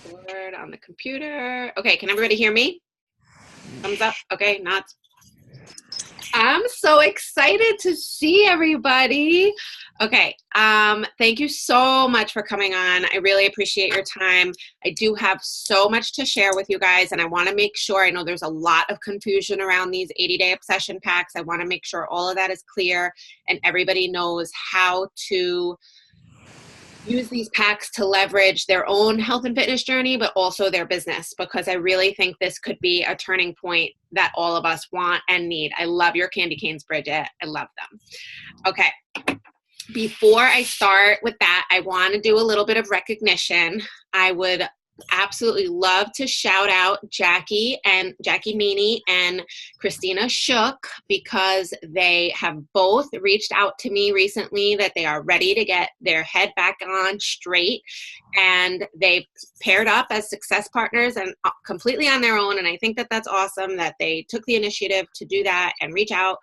Word on the computer. Okay, can everybody hear me? Thumbs up. Okay, not. I'm so excited to see everybody. Okay, thank you so much for coming on. I really appreciate your time. I do have so much to share with you guys, and I want to make sure, I know there's a lot of confusion around these 80-day obsession packs. I want to make sure all of that is clear and everybody knows how to use these packs to leverage their own health and fitness journey, but also their business, because I really think this could be a turning point that all of us want and need. I love your candy canes, Bridget. I love them. Okay. Before I start with that, I want to do a little bit of recognition. I would absolutely love to shout out Jackie Meany and Christina Shook, because they have both reached out to me recently that they are ready to get their head back on straight, and they've paired up as success partners and completely on their own. And I think that that's awesome that they took the initiative to do that and reach out,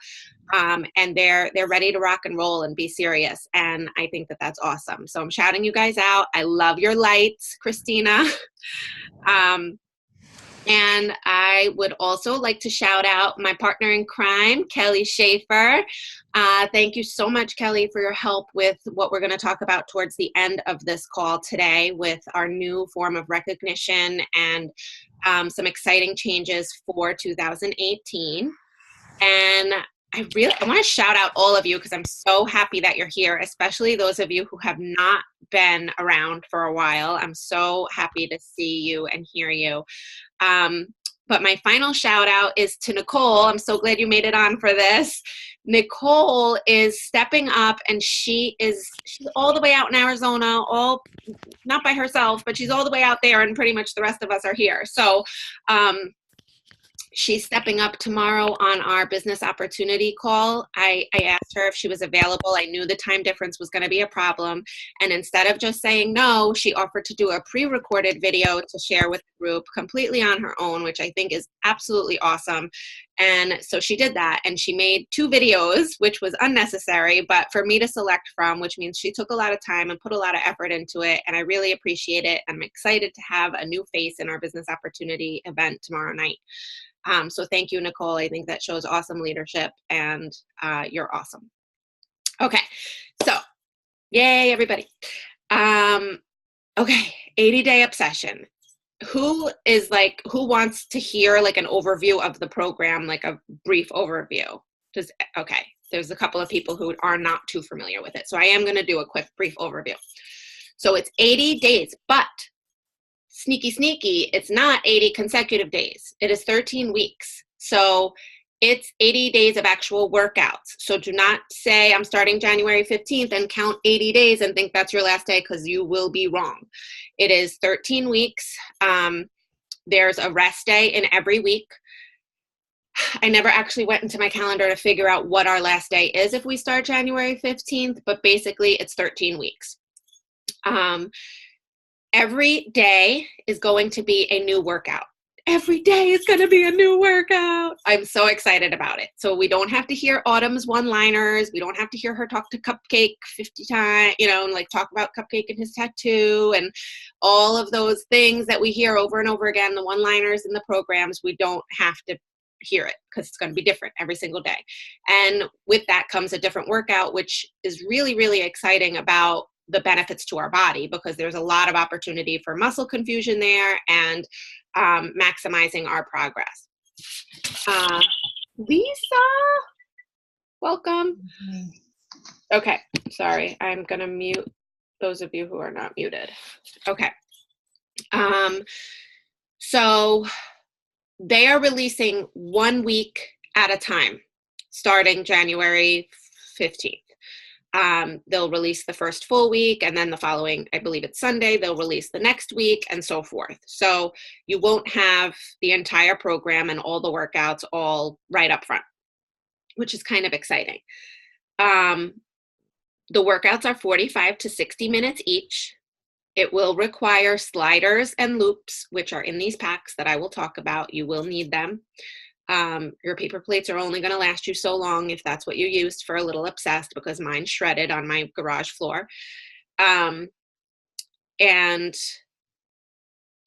and they're ready to rock and roll and be serious. And I think that that's awesome. So I'm shouting you guys out. I love your lights, Christina. And I would also like to shout out my partner in crime, Kelly Schaefer. Thank you so much, Kelly, for your help with what we're going to talk about towards the end of this call today with our new form of recognition and some exciting changes for 2018. And I want to shout out all of you, because I'm so happy that you're here, especially those of you who have not been around for a while. I'm so happy to see you and hear you. But my final shout out is to Nicole. I'm so glad you made it on for this. Nicole is stepping up, and she's all the way out in Arizona, all not by herself, but she's all the way out there, and pretty much the rest of us are here. So she's stepping up tomorrow on our business opportunity call. I asked her if she was available. I knew the time difference was going to be a problem. And instead of just saying no, she offered to do a pre-recorded video to share with the group completely on her own, which I think is absolutely awesome. And so she did that, and she made 2 videos, which was unnecessary, but for me to select from, which means she took a lot of time and put a lot of effort into it. And I really appreciate it. I'm excited to have a new face in our business opportunity event tomorrow night. So thank you, Nicole. I think that shows awesome leadership, and you're awesome. Okay, so yay, everybody. Okay, 80-day obsession. Who wants to hear like an overview of the program, like a brief overview? Okay, there's a couple of people who are not too familiar with it. So I am going to do a quick brief overview. So it's 80 days, but sneaky, it's not 80 consecutive days. It is 13 weeks. So it's 80 days of actual workouts. So do not say I'm starting January 15th and count 80 days and think that's your last day, because you will be wrong. It is 13 weeks. There's a rest day in every week. I never actually went into my calendar to figure out what our last day is if we start January 15th, but basically it's 13 weeks. Every day is going to be a new workout. Every day is going to be a new workout. I'm so excited about it. So we don't have to hear Autumn's one-liners. We don't have to hear her talk to Cupcake 50 times, and like talk about Cupcake and his tattoo and all of those things that we hear over and over again, the one-liners in the programs. We don't have to hear it, because it's going to be different every single day. And with that comes a different workout, which is really, really exciting about the benefits to our body, because there's a lot of opportunity for muscle confusion there and maximizing our progress. Lisa, welcome. Okay, sorry, I'm gonna mute those of you who are not muted. Okay, so they are releasing 1 week at a time starting January 15th. They'll release the first full week, and then the following, I believe it's Sunday, they'll release the next week, and so forth. So you won't have the entire program and all the workouts all right up front, which is kind of exciting. The workouts are 45 to 60 minutes each. It will require sliders and loops, which are in these packs that I will talk about. You will need them. Your paper plates are only going to last you so long if that's what you used for A Little Obsessed, because mine's shredded on my garage floor. And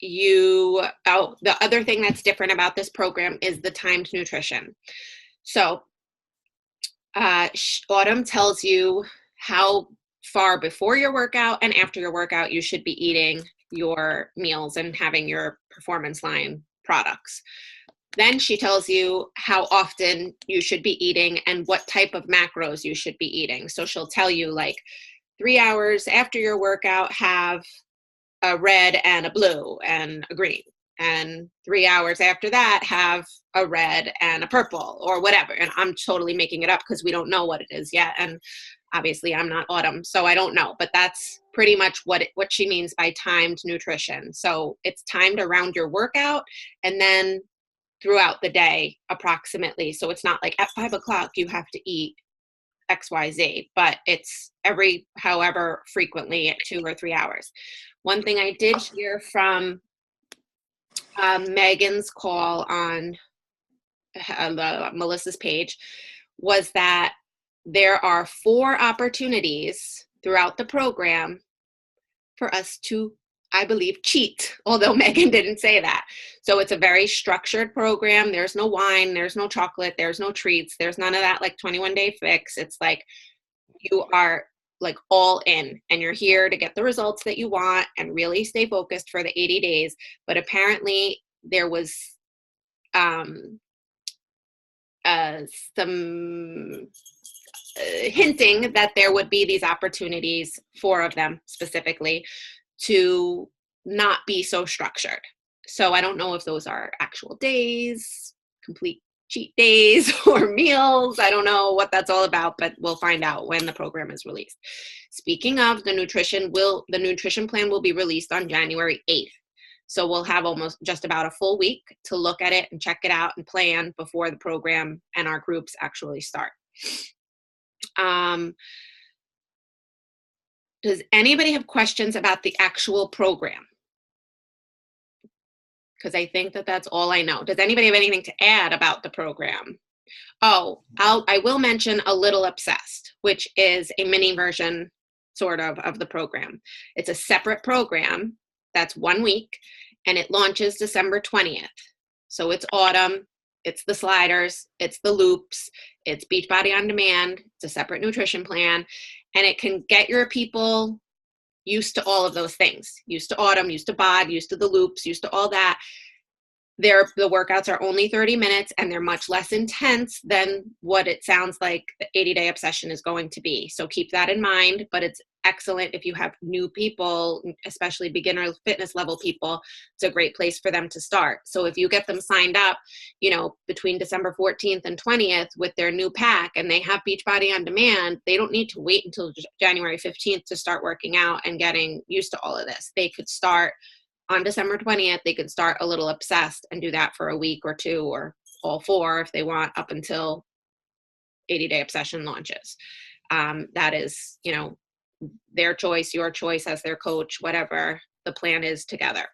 the other thing that's different about this program is the timed nutrition. So Autumn tells you how far before your workout and after your workout you should be eating your meals and having your performance line products. Then she tells you how often you should be eating and what type of macros you should be eating. So she'll tell you, like, 3 hours after your workout, have a red and a blue and a green. And 3 hours after that, have a red and a purple, or whatever. And I'm totally making it up because we don't know what it is yet. And obviously I'm not Autumn, so I don't know. But that's pretty much what she means by timed nutrition. So it's timed around your workout and then throughout the day approximately. So it's not like at 5 o'clock you have to eat XYZ, but it's however frequently, 2 or 3 hours. One thing I did hear from Megan's call on Melissa's page was that there are 4 opportunities throughout the program for us to, I believe, cheat, although Megan didn't say that. So it's a very structured program. There's no wine, there's no chocolate, there's no treats, there's none of that like 21-day fix. It's like you are like all in and you're here to get the results that you want and really stay focused for the 80 days. But apparently there was some hinting that there would be these opportunities, 4 of them specifically, to not be so structured. So I don't know if those are actual days, complete cheat days, or meals. I don't know what that's all about, but we'll find out when the program is released. Speaking of, the nutrition plan will be released on January 8th. So we'll have almost just about a full week to look at it and check it out and plan before the program and our groups actually start. Does anybody have questions about the actual program? Because I think that that's all I know. Does anybody have anything to add about the program? Oh, I will mention A Little Obsessed, which is a mini version sort of the program. It's a separate program that's 1 week, and it launches December 20th. So it's Autumn, it's the sliders, it's the loops, it's Beachbody On Demand, it's a separate nutrition plan, and it can get your people used to all of those things, used to Autumn, used to BOD, used to the loops, used to all that. The workouts are only 30 minutes and they're much less intense than what it sounds like the 80-day obsession is going to be. So keep that in mind, but it's excellent if you have new people, especially beginner fitness level people. It's a great place for them to start. So if you get them signed up, between December 14th and 20th with their new pack and they have Beachbody On Demand, they don't need to wait until January 15th to start working out and getting used to all of this. They could start on December 20th, they could start A Little Obsessed and do that for a week or 2 or all 4 if they want, up until 80-day obsession launches. That is, their choice, your choice as their coach, whatever the plan is together.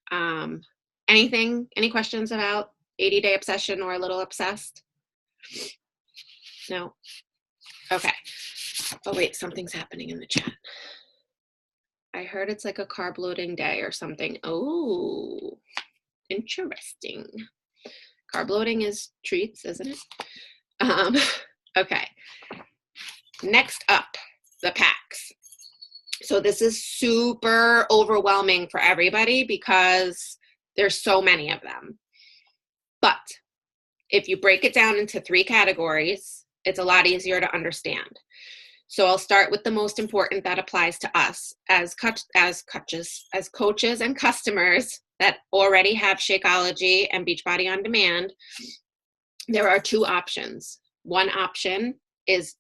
Any questions about 80-day obsession or A Little Obsessed? No? Okay. Oh, wait, something's happening in the chat. I heard it's like a carb loading day or something. Oh, interesting. Carb loading is treats, isn't it? Okay. Next up, the packs. So this is super overwhelming for everybody because there's so many of them. But if you break it down into 3 categories, it's a lot easier to understand. So I'll start with the most important that applies to us as coaches and customers that already have Shakeology and Beachbody On Demand. There are 2 options. One option is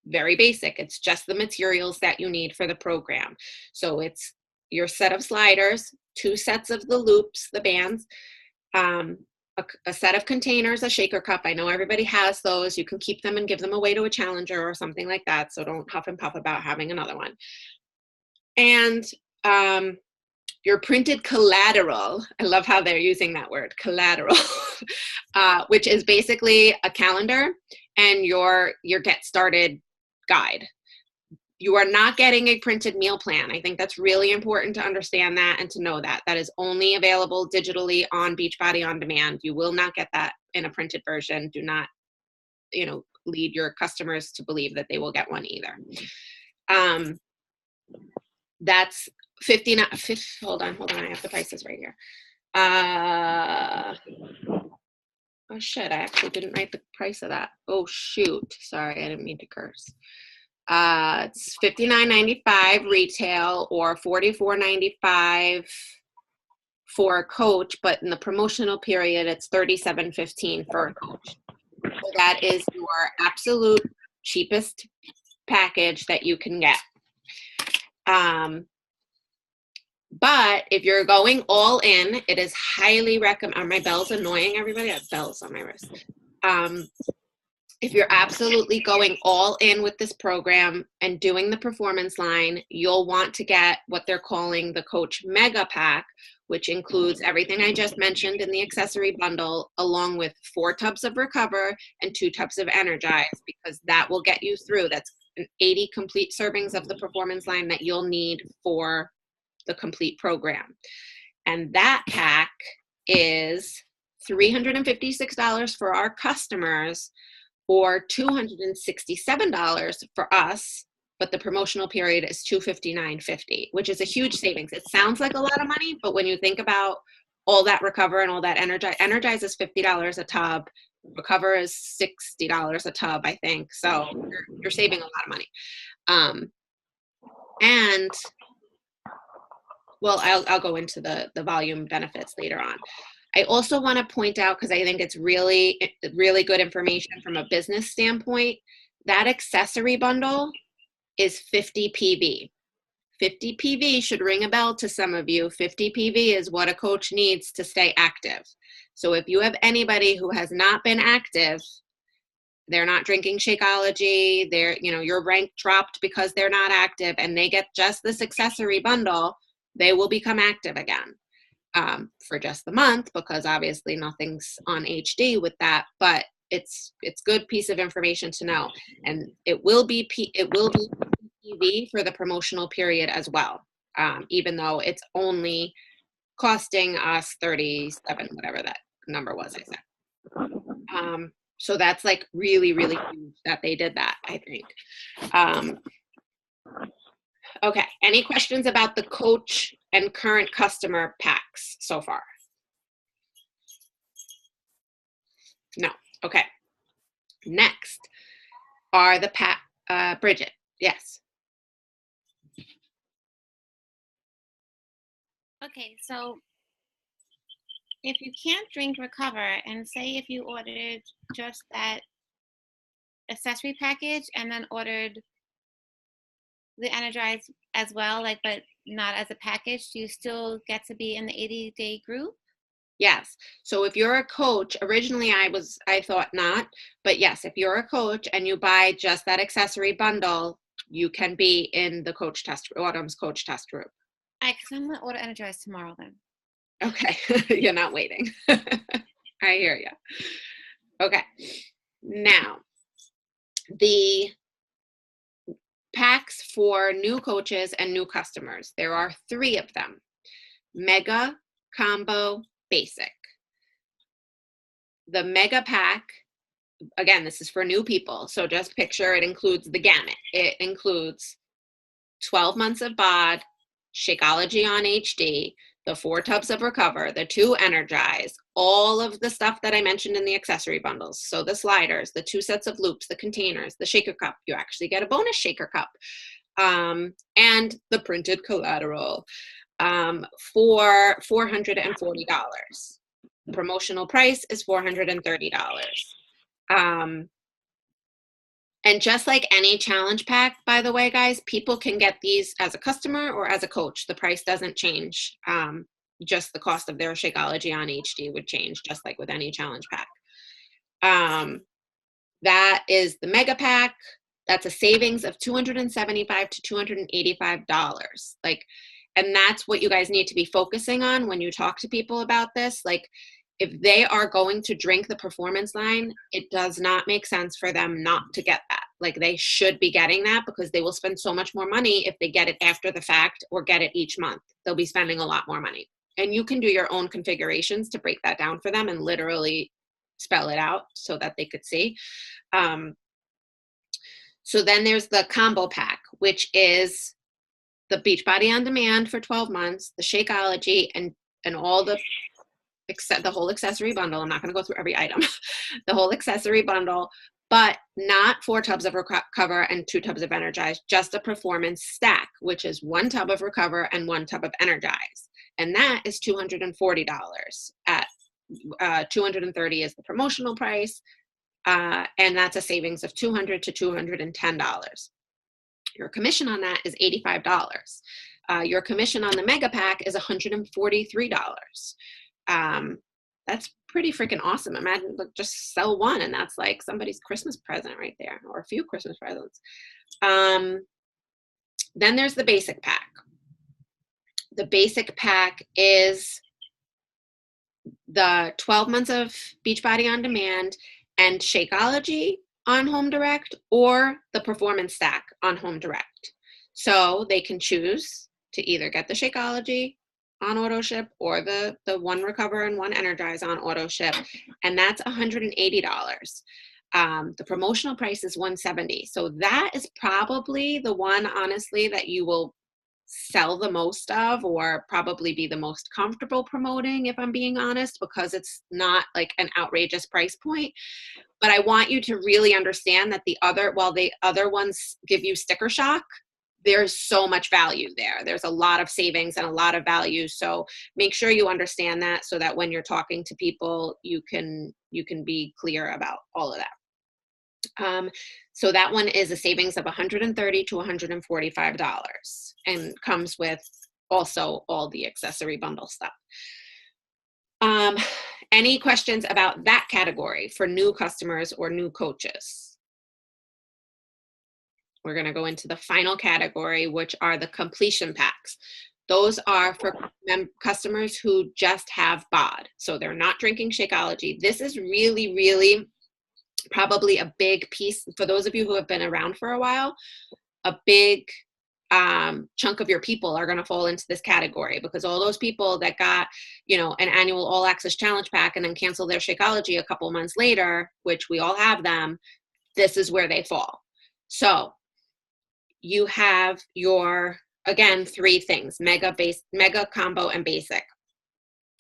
very basic. It's just the materials that you need for the program. So it's your set of sliders, 2 sets of the loops, the bands, a set of containers, a shaker cup. I know everybody has those. You can keep them and give them away to a challenger or something like that. So don't huff and puff about having another one. And your printed collateral. I love how they're using that word, collateral, which is basically a calendar and your get started guide. You are not getting a printed meal plan. I think that's really important to understand that and to know that. That is only available digitally on Beachbody On Demand. You will not get that in a printed version. Do not, lead your customers to believe that they will get one either. That's 59. Hold on. I have the prices right here. Oh shit, I actually didn't write the price of that. Oh shoot. Sorry, I didn't mean to curse. It's $59.95 retail or $44.95 for a coach, but in the promotional period, it's $37.15 for a coach. So that is your absolute cheapest package that you can get. But if you're going all in, it is highly recommended. Are my bells annoying everybody? I have bells on my wrist. If you're absolutely going all in with this program and doing the performance line, you'll want to get what they're calling the Coach Mega Pack, which includes everything I just mentioned in the accessory bundle, along with 4 tubs of Recover and 2 tubs of Energize, because that will get you through. That's 80 complete servings of the performance line that you'll need for the complete program. And that pack is $356 for our customers or $267 for us, but the promotional period is $259.50, which is a huge savings. It sounds like a lot of money, but when you think about all that Recover and all that Energize is $50 a tub. Recover is $60 a tub, I think. So you're saving a lot of money. And well, I'll go into the volume benefits later on. I also want to point out, because I think it's really, really good information from a business standpoint, that accessory bundle is 50 PV. 50 PV should ring a bell to some of you. 50 PV is what a coach needs to stay active. So if you have anybody who has not been active, they're not drinking Shakeology, your rank dropped because they're not active, and they get just this accessory bundle, they will become active again for just the month, because obviously nothing's on HD with that, but it's good piece of information to know. And it will be PV for the promotional period as well, even though it's only costing us 37, whatever that number was I said. So that's like really, really huge that they did that, I think. Okay, any questions about the coach and current customer packs so far? No, okay. Next are the Bridget, yes. Okay, so if you can't drink Recover, and say if you ordered just that accessory package and then ordered the Energize as well, but not as a package, do you still get to be in the 80-day group? Yes. So if you're a coach, originally I thought not, but yes, if you're a coach and you buy just that accessory bundle, you can be in the Autumn's coach test group. I'm gonna order Energize tomorrow then. Okay, you're not waiting. I hear you. Okay, now the packs for new coaches and new customers. There are 3 of them: Mega, Combo, Basic. The Mega Pack, again, this is for new people, so just picture it includes the gamut. It includes 12 months of BOD, Shakeology on HD, the 4 tubs of Recover, the 2 Energize, all of the stuff that I mentioned in the accessory bundles. So the sliders, the 2 sets of loops, the containers, the shaker cup. You actually get a bonus shaker cup. And the printed collateral for $440. The promotional price is $430. And just like any challenge pack, by the way, guys, people can get these as a customer or as a coach. The price doesn't change. Just the cost of their Shakeology on HD would change, just like with any challenge pack. That is the Mega Pack. That's a savings of $275 to $285. And that's what you guys need to be focusing on when you talk to people about this. If they are going to drink the performance line, it does not make sense for them not to get that. Like they should be getting that because they will spend so much more money if they get it after the fact or get it each month. They'll be spending a lot more money. And you can do your own configurations to break that down for them and literally spell it out so that they could see. So then there's the combo pack, which is the Beachbody On Demand for 12 months, the Shakeology, and all the whole accessory bundle. I'm not going to go through every item. The whole accessory bundle, but not 4 tubs of Recover and 2 tubs of Energize, just a performance stack, which is 1 tub of Recover and 1 tub of Energize. And that is $240 at $230 is the promotional price. And that's a savings of $200 to $210. Your commission on that is $85. Your commission on the mega pack is $143. That's pretty freaking awesome. Imagine just sell one and that's like somebody's Christmas present right there, or a few Christmas presents. Then there's the basic pack. The basic pack is the 12 months of Beachbody On Demand and Shakeology on Home Direct, or the Performance Stack on Home Direct. So they can choose to either get the Shakeology on auto ship or the 1 Recover and 1 Energize on auto ship, and that's $180. The promotional price is $170. So that is probably the one, honestly, that you will sell the most of, or probably be the most comfortable promoting, if I'm being honest, because it's not like an outrageous price point. But I want you to really understand that while the other ones give you sticker shock, there's so much value there. There's a lot of savings and a lot of value. So make sure you understand that, so that when you're talking to people, you can be clear about all of that. So that one is a savings of $130 to $145 and comes with also all the accessory bundle stuff. Any questions about that category for new customers or new coaches? We're going to go into the final category, which are the completion packs. Those are for customers who just have BOD. So they're not drinking Shakeology. This is really, really probably a big piece for those of you who have been around for a while. A big chunk of your people are going to fall into this category, because all those people that got, an annual all access challenge pack and then cancel their Shakeology a couple months later, which we all have them, this is where they fall. So you have your, again, 3 things: mega, combo, and basic.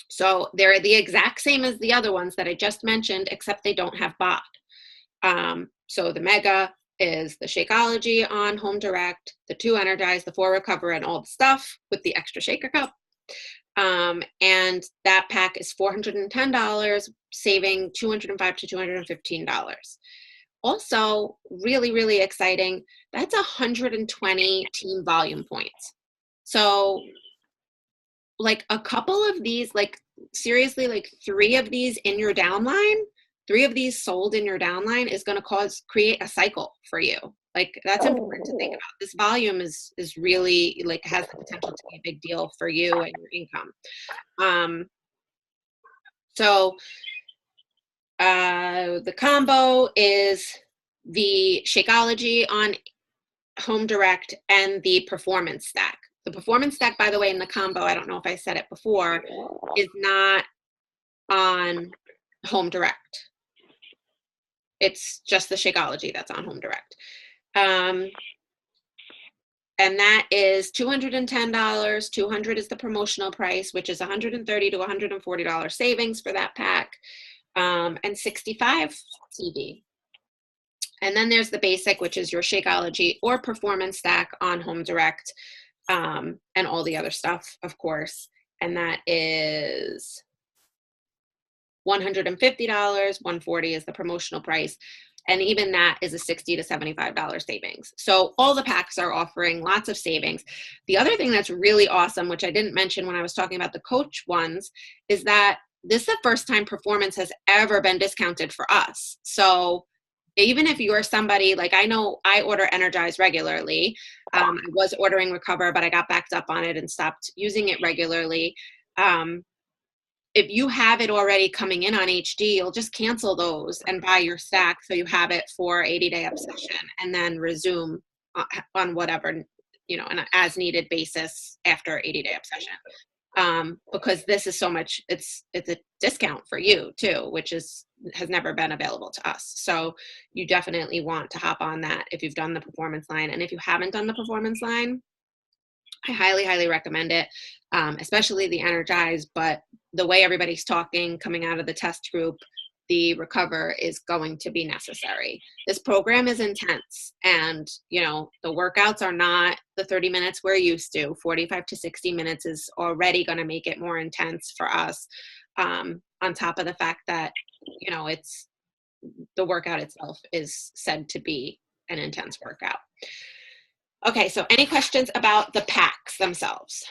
So they're the exact same as the other ones that I just mentioned, except they don't have BOD. So the mega is the Shakeology on Home Direct, the 2 Energize, the 4 Recover, and all the stuff with the extra shaker cup. And that pack is $410, saving $205 to $215. Also, really, really exciting, that's 120 team volume points. So like a couple of these, like seriously, like 3 of these in your downline, 3 of these sold in your downline is going to create a cycle for you. Like that's important to think about. This volume is really, like, has the potential to be a big deal for you and your income. So the combo is the Shakeology on Home Direct and the Performance Stack. The Performance Stack, by the way, in the combo, I don't know if I said it before, is not on Home Direct. It's just the Shakeology that's on Home Direct. And that is $210. $200 is the promotional price, which is $130 to $140 savings for that pack, and 65 CD. And then there's the basic, which is your Shakeology or Performance Stack on Home Direct, and all the other stuff, of course. And that is $150, $140 is the promotional price. And even that is a $60 to $75 savings. So all the packs are offering lots of savings. The other thing that's really awesome, which I didn't mention when I was talking about the coach ones, is that this is the first time Performance has ever been discounted for us. So even if you're somebody, like I know I order Energize regularly. I was ordering Recover, but I got backed up on it and stopped using it regularly. if you have it already coming in on HD, you'll just cancel those and buy your stack so you have it for 80-day obsession, and then resume on whatever, you know, on an as needed basis after 80-day obsession. Because this is so much, it's a discount for you too, which has never been available to us. So you definitely want to hop on that if you've done the performance line. And if you haven't done the performance line, I highly, highly recommend it, especially the Energize. But the way everybody's talking coming out of the test group, the Recover is going to be necessary. This program is intense, and you know, the workouts are not the 30 minutes we're used to. 45 to 60 minutes is already going to make it more intense for us, on top of the fact that, you know, it's the workout itself is said to be an intense workout. Okay, so any questions about the packs themselves?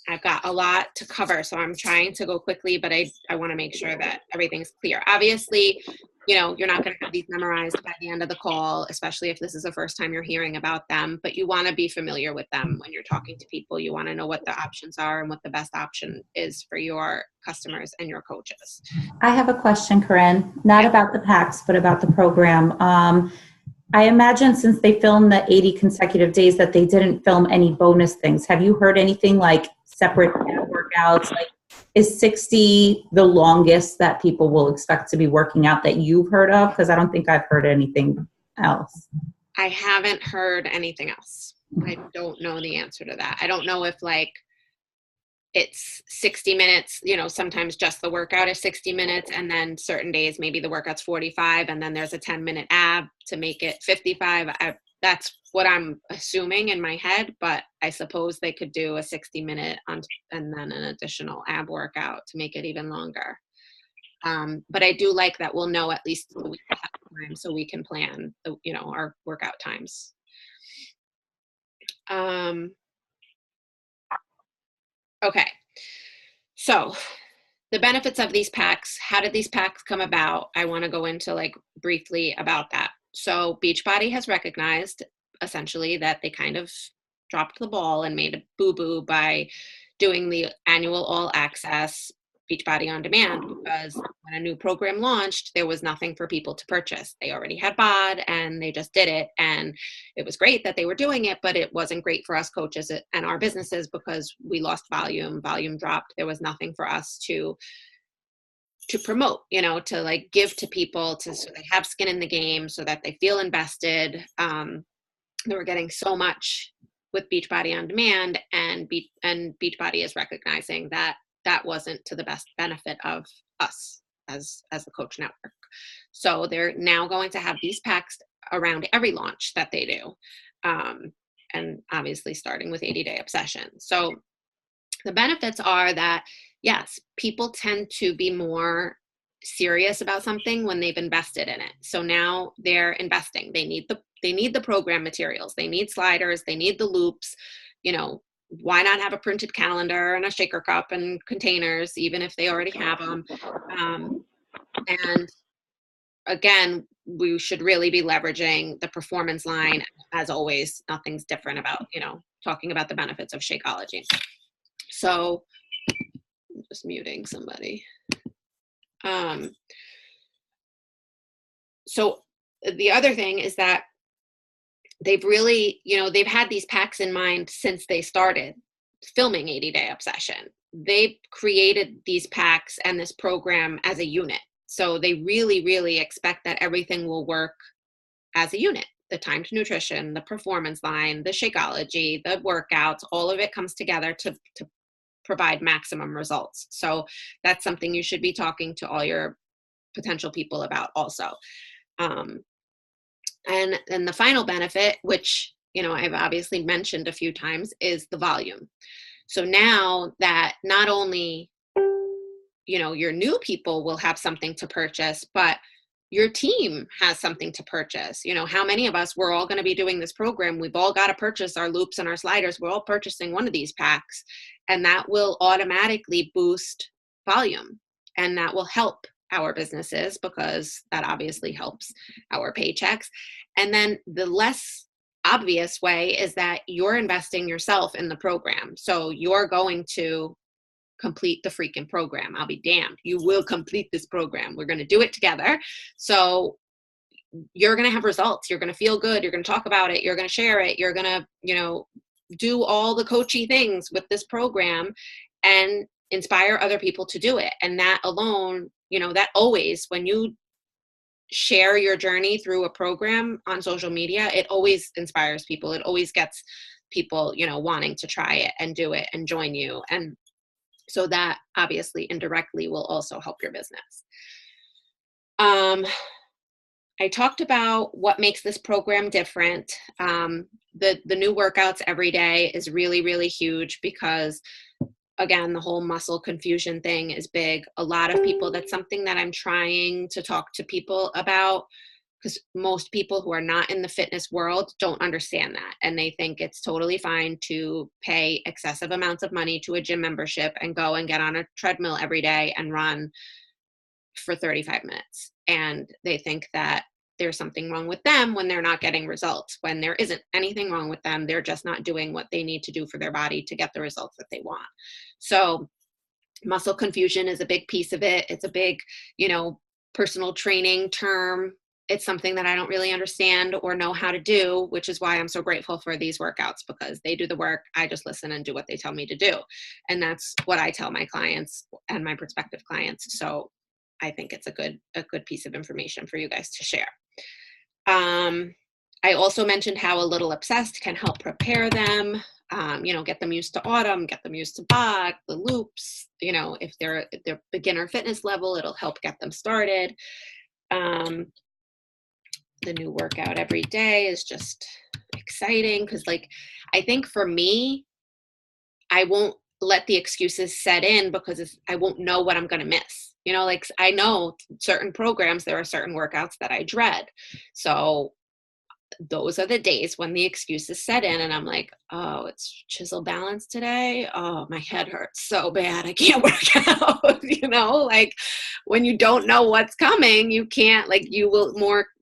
I've got a lot to cover, so I'm trying to go quickly, but I want to make sure that everything's clear. Obviously, you know, you're not going to have these memorized by the end of the call, especially if this is the first time you're hearing about them, but you want to be familiar with them when you're talking to people. You want to know what the options are and what the best option is for your customers and your coaches. I have a question, Corinne, not about the packs, but about the program. I imagine since they filmed the 80 consecutive days that they didn't film any bonus things. Have you heard anything like separate workouts? Like, is 60 the longest that people will expect to be working out that you've heard of? Because I don't think I've heard anything else. I haven't heard anything else. I don't know the answer to that. I don't know if like it's 60 minutes, you know, sometimes just the workout is 60 minutes, and then certain days maybe the workout's 45, and then there's a 10-minute ab to make it 55. That's what I'm assuming in my head, but I suppose they could do a 60-minute and then an additional ab workout to make it even longer. But I do like that we'll know at least a week ahead of time so we can plan, you know, our workout times. Okay, so the benefits of these packs. How did these packs come about? I want to go into like briefly about that. So Beachbody has recognized essentially that they kind of dropped the ball and made a boo-boo by doing the annual all access Beachbody On Demand, because when a new program launched, there was nothing for people to purchase. They already had BOD and they just did it. And it was great that they were doing it, but it wasn't great for us coaches and our businesses because we lost volume dropped. There was nothing for us to promote, you know, to like give to people so they have skin in the game, so that they feel invested. They were getting so much with Beachbody On Demand, and Beachbody is recognizing that that wasn't to the best benefit of us as the coach network. So they're now going to have these packs around every launch that they do. And obviously starting with 80-day obsession. So the benefits are that, yes, people tend to be more serious about something when they've invested in it. So now they're investing. They need the program materials. They need sliders. They need the loops. You know, why not have a printed calendar and a shaker cup and containers, even if they already have them? And again, we should really be leveraging the performance line. As always, nothing's different about, you know, talking about the benefits of Shakeology. So I'm just muting somebody. So the other thing is that they've really, you know, they've had these packs in mind since they started filming 80-day obsession. They created these packs and this program as a unit. So they really, really expect that everything will work as a unit. The timed nutrition, the performance line, the Shakeology, the workouts, all of it comes together to provide maximum results. So that's something you should be talking to all your potential people about also. And then the final benefit, which, you know, I've obviously mentioned a few times, is the volume. So now that not only, you know, your new people will have something to purchase, but your team has something to purchase. You know, how many of us, we're all going to be doing this program. We've all got to purchase our loops and our sliders. We're all purchasing one of these packs, and that will automatically boost volume, and that will help our businesses because that obviously helps our paychecks. And then the less obvious way is that you're investing yourself in the program. So you're going to complete the freaking program. I'll be damned. You will complete this program. We're going to do it together. So you're going to have results. You're going to feel good. You're going to talk about it. You're going to share it. You're going to, do all the coachy things with this program and inspire other people to do it. And that alone, that always, when you share your journey through a program on social media, it always inspires people. It always gets people, wanting to try it and do it and join you. And so that obviously indirectly will also help your business. I talked about what makes this program different. The new workouts every day is really, really huge because, again, the whole muscle confusion thing is big. A lot of people, that's something that I'm trying to talk to people about, because most people who are not in the fitness world don't understand that. And they think it's totally fine to pay excessive amounts of money to a gym membership and go and get on a treadmill every day and run for 35 minutes. And they think that there's something wrong with them when they're not getting results, when there isn't anything wrong with them. They're just not doing what they need to do for their body to get the results that they want. So muscle confusion is a big piece of it. It's a big, personal training term. It's something that I don't really understand or know how to do, which is why I'm so grateful for these workouts, because they do the work. I just listen and do what they tell me to do. And that's what I tell my clients and my prospective clients. So I think it's a good piece of information for you guys to share. I also mentioned how A Little Obsessed can help prepare them, get them used to Autumn, get them used to BOD, the loops, if they're beginner fitness level, it'll help get them started. The new workout every day is just exciting because, I think for me, I won't let the excuses set in because I won't know what I'm going to miss. I know certain programs, there are certain workouts that I dread. So those are the days when the excuses set in and I'm like, oh, it's chisel balance today. Oh, my head hurts so bad. I can't work out. When you don't know what's coming, you can't,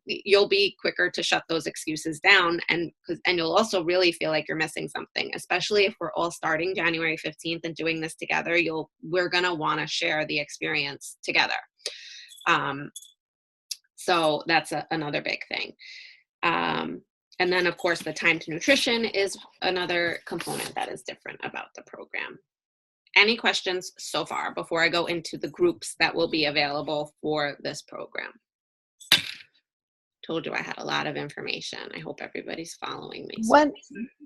you'll be quicker to shut those excuses down. And you'll also really feel like you're missing something, especially if we're all starting January 15th and doing this together. We're going to want to share the experience together. So that's another big thing. And then, of course, the time to nutrition is another component that is different about the program. Any questions so far before I go into the groups that will be available for this program? Told you I had a lot of information. I hope everybody's following me.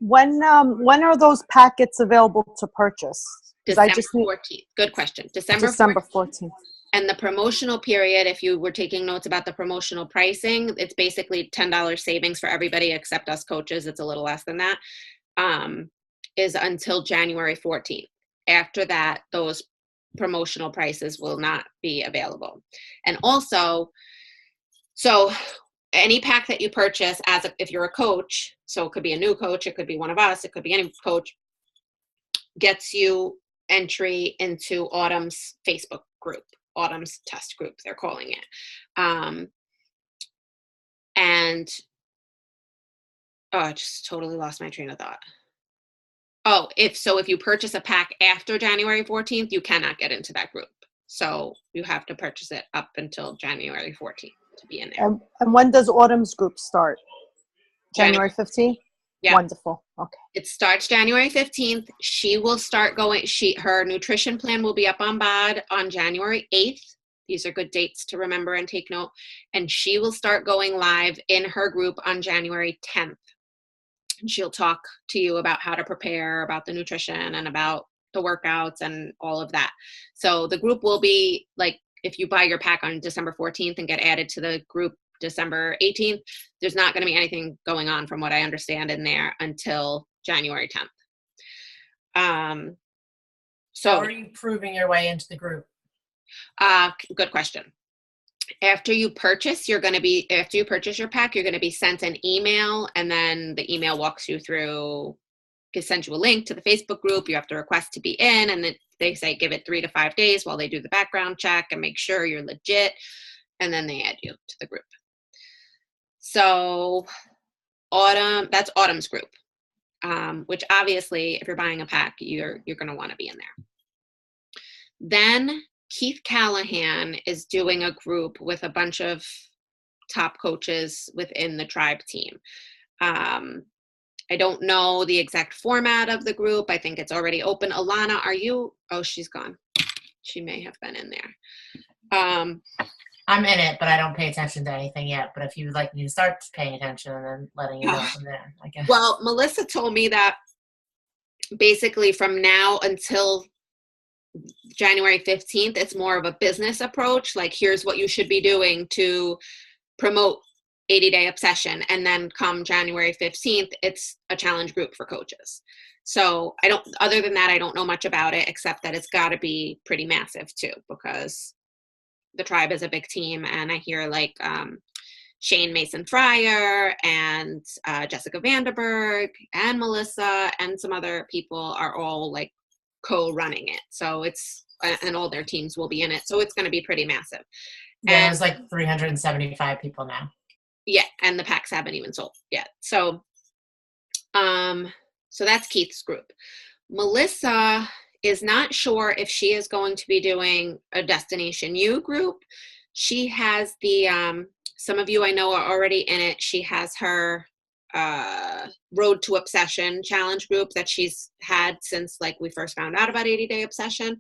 When are those packets available to purchase? December 14th. Good question. December 14th. And the promotional period, if you were taking notes about the promotional pricing, it's basically $10 savings for everybody except us coaches. It's a little less than that, is until January 14th. After that, those promotional prices will not be available. And also, so any pack that you purchase if you're a coach, so it could be a new coach, it could be one of us, it could be any coach, gets you entry into Autumn's Facebook group. Autumn's test group, they're calling it. I just totally lost my train of thought. Oh, if you purchase a pack after January 14th, you cannot get into that group. So you have to purchase it up until January 14th to be in there. And when does Autumn's group start? January 15th? Yeah. Wonderful. Okay. It starts January 15th. She will start going, her nutrition plan will be up on BOD on January 8th. These are good dates to remember and take note. And she will start going live in her group on January 10th. And she'll talk to you about how to prepare, about the nutrition and about the workouts and all of that. So the group will be if you buy your pack on December 14th and get added to the group December 18th, there's not going to be anything going on from what I understand in there until January 10th. So how are you proving your way into the group? Good question. After you purchase your pack, you're going to be sent an email, and then the email walks you through, sends you a link to the Facebook group. You have to request to be in, and then they say give it 3 to 5 days while they do the background check and make sure you're legit, and then they add you to the group. So that's Autumn's group, which obviously if you're buying a pack, you're going to want to be in there. Then Keith Callahan is doing a group with a bunch of top coaches within the tribe team. I don't know the exact format of the group. I think it's already open. Alana, are you? Oh, she's gone. She may have been in there. I'm in it, but I don't pay attention to anything yet. But if you would like me to start paying attention and then letting you know from there, I guess. Well, Melissa told me that basically from now until January 15th, it's more of a business approach. Like, here's what you should be doing to promote 80-Day Obsession. And then come January 15th, it's a challenge group for coaches. So other than that, I don't know much about it, except that it's got to be pretty massive too, because the tribe is a big team. And I hear like Shane Mason Fryer and Jessica Vanderberg and Melissa and some other people are all like co-running it. So and all their teams will be in it. So it's going to be pretty massive. Yeah, there's like 375 people now. Yeah, and the packs haven't even sold yet. So that's Keith's group. Melissa is not sure if she is going to be doing a Destination U group. She has some of you I know are already in it. She has her Road to Obsession challenge group that she's had since like we first found out about 80-Day Obsession.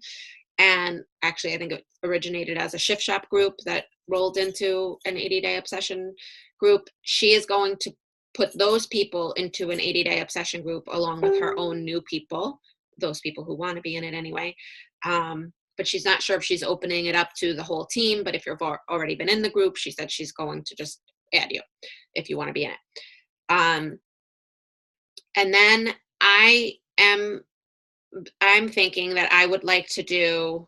And actually, I think it originated as a Shift Shop group that rolled into an 80-Day Obsession group. She is going to put those people into an 80-Day Obsession group along with her own new people, those people who want to be in it anyway. But she's not sure if she's opening it up to the whole team. But if you've already been in the group, she said she's going to just add you if you want to be in it. And then I'm thinking that I would like to do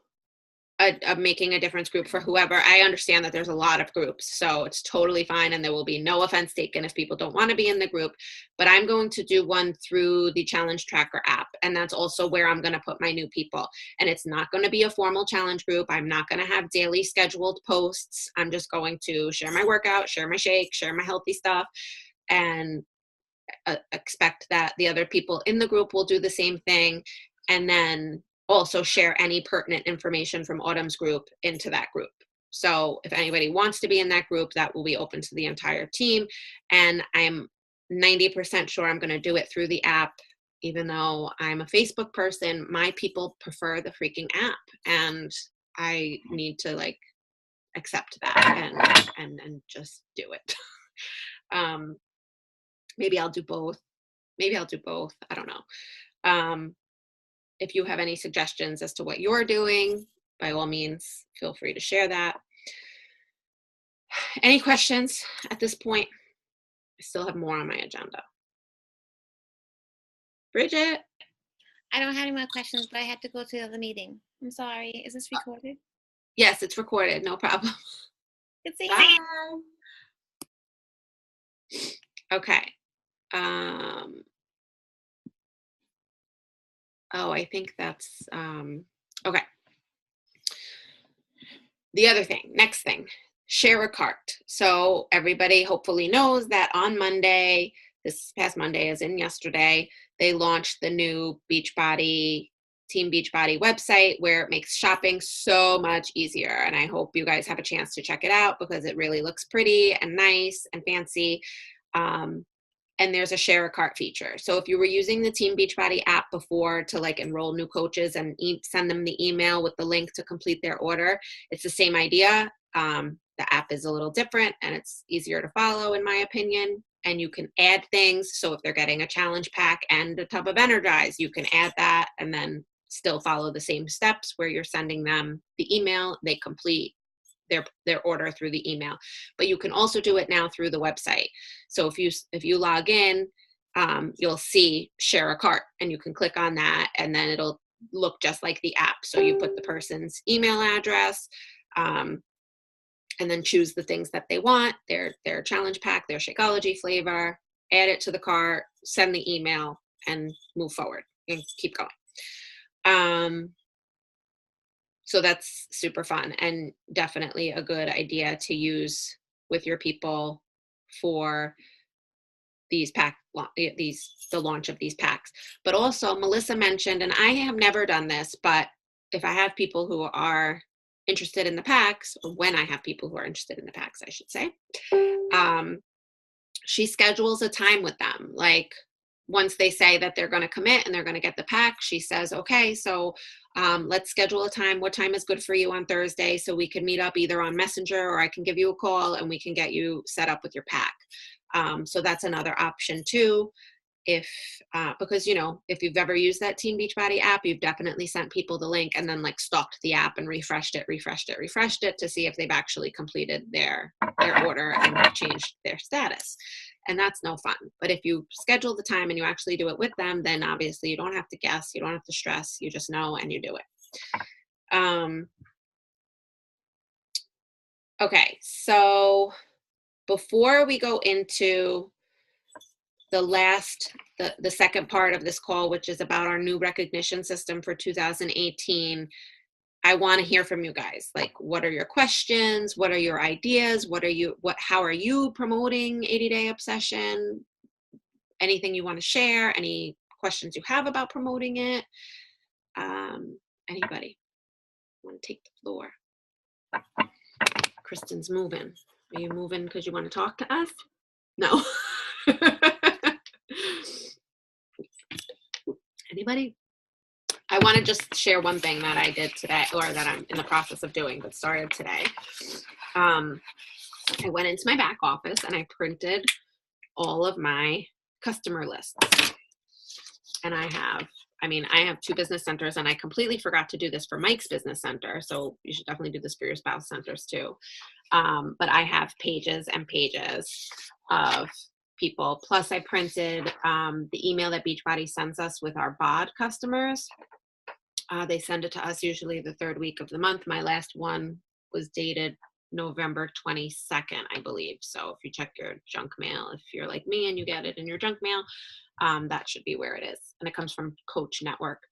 a Making a Difference group for whoever. I understand that there's a lot of groups, so it's totally fine, and there will be no offense taken if people don't want to be in the group. But I'm going to do one through the Challenge Tracker app, and that's also where I'm going to put my new people. And it's not going to be a formal challenge group. I'm not going to have daily scheduled posts. I'm just going to share my workout, share my shake, share my healthy stuff, and expect that the other people in the group will do the same thing. And then also share any pertinent information from Autumn's group into that group. So if anybody wants to be in that group, that will be open to the entire team. And I'm 90% sure I'm going to do it through the app. Even though I'm a Facebook person, my people prefer the freaking app. And I need to like accept that and just do it. Maybe I'll do both. I don't know. If you have any suggestions as to what you're doing, by all means, feel free to share that. Any questions at this point? I still have more on my agenda. Bridget? I don't have any more questions, but I had to go to the other meeting. I'm sorry. Is this recorded? Yes, it's recorded. No problem. Good seeing Bye. you. Okay. I think that's, okay. The other thing, next thing, share a cart. So everybody hopefully knows that on Monday, this past Monday as in yesterday, they launched the new Beachbody, Team Beachbody website where it makes shopping so much easier. And I hope you guys have a chance to check it out because it really looks pretty and nice and fancy. And there's a share a cart feature. So if you were using the Team Beachbody app before to like enroll new coaches and send them the email with the link to complete their order, it's the same idea. The app is a little different and it's easier to follow in my opinion. And you can add things. So if they're getting a challenge pack and a tub of Energize, you can add that and then still follow the same steps where you're sending them the email, they complete their order through the email. But you can also do it now through the website. So if you log in, you'll see share a cart and you can click on that and then it'll look just like the app. So you put the person's email address and then choose the things that they want, their challenge pack, their Shakeology flavor, add it to the cart, send the email and move forward and keep going. So that's super fun and definitely a good idea to use with your people for the launch of these packs. But also Melissa mentioned, and I have never done this, but if I have people who are interested in the packs, or when I have people who are interested in the packs, I should say, she schedules a time with them. Like once they say that they're going to commit and they're going to get the pack, she says, okay, so let's schedule a time. What time is good for you on Thursday? So we can meet up either on Messenger, or I can give you a call and we can get you set up with your pack. So that's another option too. If because if you've ever used that Team Beachbody app, you've definitely sent people the link and then like stalked the app and refreshed it to see if they've actually completed their order and changed their status. And that's no fun. But if you schedule the time and you actually do it with them, then obviously you don't have to guess, you don't have to stress, you just know and you do it. Okay, so before we go into the second part of this call, which is about our new recognition system for 2018, I want to hear from you guys. Like, what are your questions? What are your ideas? How are you promoting 80-Day Obsession? Anything you want to share? Any questions you have about promoting it? Anybody want to take the floor? Kristen's moving. Are you moving because you want to talk to us? No. Anybody? I want to just share one thing that I did today, or that I'm in the process of doing, but started today. I went into my back office and I printed all of my customer lists. And I have 2 business centers, and I completely forgot to do this for Mike's business center. So you should definitely do this for your spouse centers too. But I have pages and pages of people. Plus I printed the email that Beachbody sends us with our BOD customers. They send it to us usually the 3rd week of the month. My last one was dated November 22nd, I believe. So if you check your junk mail, if you're like me and you get it in your junk mail, that should be where it is. And it comes from Coach Network.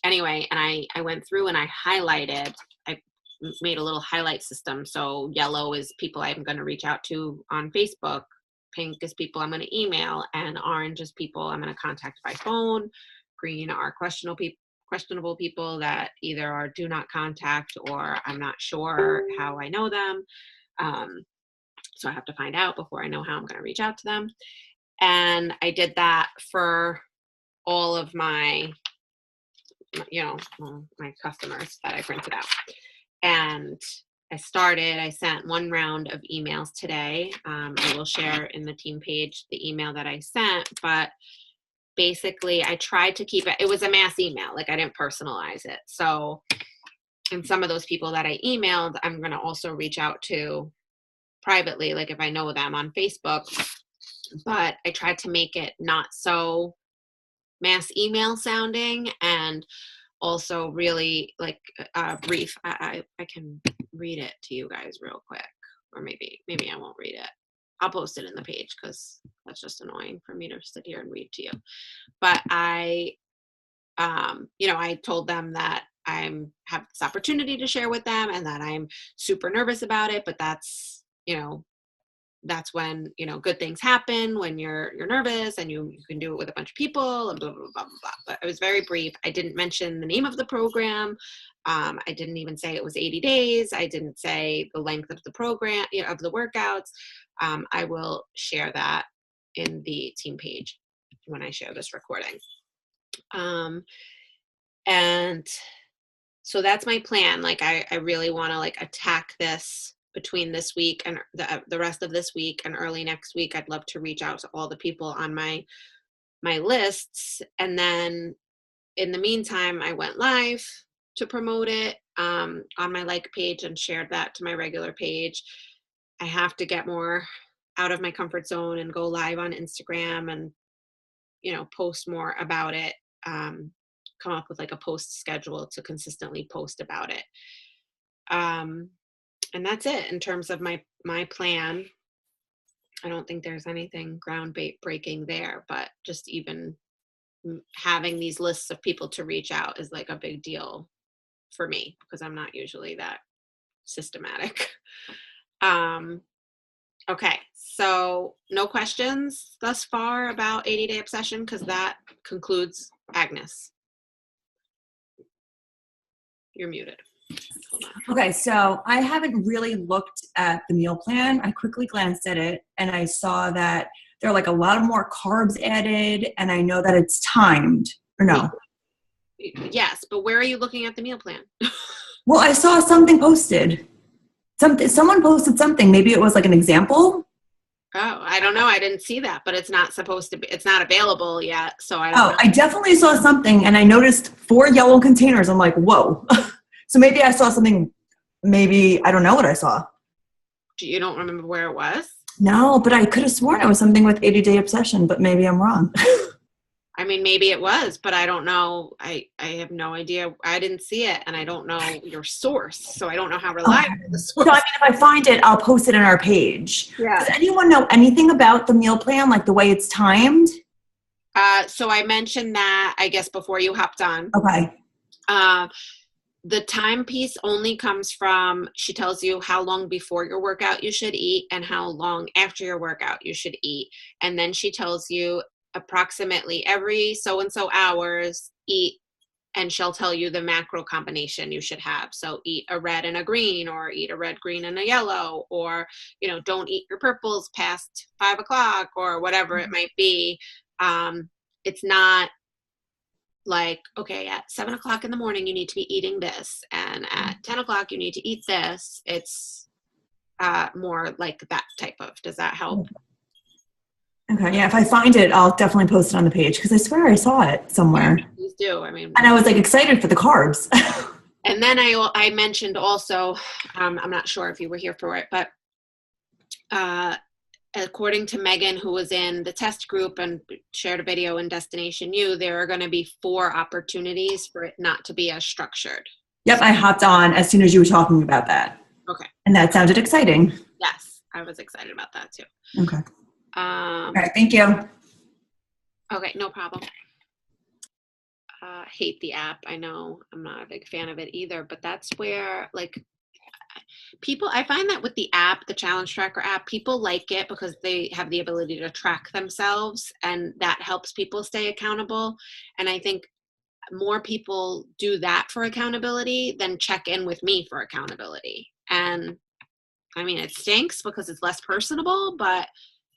Anyway, and I went through and I highlighted, I made a little highlight system. So yellow is people I'm going to reach out to on Facebook. Pink is people I'm going to email, and orange is people I'm going to contact by phone. Green are questionable people that either are do not contact or I'm not sure how I know them. So I have to find out before I know how I'm going to reach out to them. And I did that for all of my, my customers that I printed out. And I sent one round of emails today. I will share in the team page the email that I sent, but basically I tried to keep it, it was a mass email, like I didn't personalize it. So, and some of those people that I emailed, I'm going to also reach out to privately, like if I know them on Facebook, but I tried to make it not so mass email sounding, and also really like brief. I can read it to you guys real quick, or maybe I won't read it. I'll post it in the page because that's just annoying for me to sit here and read to you. But I told them that I have this opportunity to share with them and that I'm super nervous about it, but that's when, good things happen when you're nervous, and you can do it with a bunch of people and blah, blah, blah, blah, blah. But I was very brief. I didn't mention the name of the program. I didn't even say it was 80 days. I didn't say the length of the program, of the workouts. I will share that in the team page when I share this recording. And so that's my plan. Like, I really want to attack this between this week and the rest of this week and early next week. I'd love to reach out to all the people on my lists. And then in the meantime, I went live to promote it on my page and shared that to my regular page. I have to get more out of my comfort zone and go live on Instagram and, post more about it. Come up with a post schedule to consistently post about it. And that's it in terms of my plan. I don't think there's anything groundbreaking there, but just even having these lists of people to reach out is a big deal for me because I'm not usually that systematic. Okay, so no questions thus far about 80-Day Obsession because that concludes Agnes. You're muted. Hold on. Okay, so I haven't really looked at the meal plan. I quickly glanced at it and I saw that there are like a lot of more carbs added, and I know that it's timed, or no? Yes, but where are you looking at the meal plan? Well, I saw something posted. Someone posted something. Maybe it was like an example. Oh, I don't know. I didn't see that, but it's not supposed to be, it's not available yet. So I don't Oh, know. I definitely saw something, and I noticed 4 yellow containers. I'm like, whoa. So maybe I saw something. Maybe I don't know what I saw. You don't remember where it was? No, but I could have sworn it was something with 80-day obsession, but maybe I'm wrong. I mean, maybe it was, but I don't know. I have no idea. I didn't see it, and I don't know your source, so I don't know how reliable the source. So I mean, if I find it, I'll post it on our page. Yeah. Does anyone know anything about the meal plan, like the way it's timed? So I mentioned that, I guess, before you hopped on. Okay. The timepiece only comes from, she tells you how long before your workout you should eat and how long after your workout you should eat. And then she tells you approximately every so-and-so hours eat, and she'll tell you the macro combination you should have. So eat a red and a green, or eat a red, green, and a yellow, or, you know, don't eat your purples past 5 o'clock, or whatever it might be. It's not like, okay, at 7 o'clock in the morning, you need to be eating this, and at 10 o'clock, you need to eat this. It's more like that type of, does that help? Okay, yeah, if I find it, I'll definitely post it on the page, because I swear I saw it somewhere. Please do. I mean, And I was like excited for the carbs. and then I mentioned also, I'm not sure if you were here for it, but according to Megan, who was in the test group and shared a video in Destination U, there are going to be 4 opportunities for it not to be as structured. Yep, I hopped on as soon as you were talking about that. Okay. And that sounded exciting. Yes, I was excited about that too. Okay. All right, thank you. Okay, no problem. Hate the app. I know I'm not a big fan of it either, but that's where, like, people, I find that with the app, the Challenge Tracker app, people like it because they have the ability to track themselves, and that helps people stay accountable. And I think more people do that for accountability than check in with me for accountability. And I mean, it stinks because it's less personable, but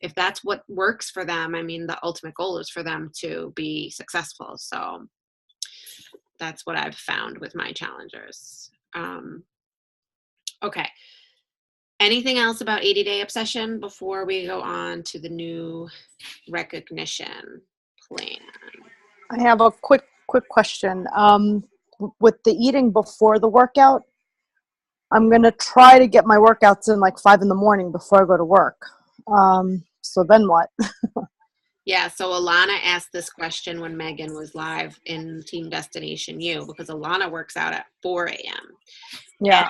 if that's what works for them, I mean, the ultimate goal is for them to be successful. So that's what I've found with my challengers. Okay. Anything else about 80-day obsession before we go on to the new recognition plan? I have a quick question. With the eating before the workout, I'm going to try to get my workouts in like 5 in the morning before I go to work. So then what? Yeah, so Alana asked this question when Megan was live in Team Destination U, because Alana works out at 4 a.m. Yeah.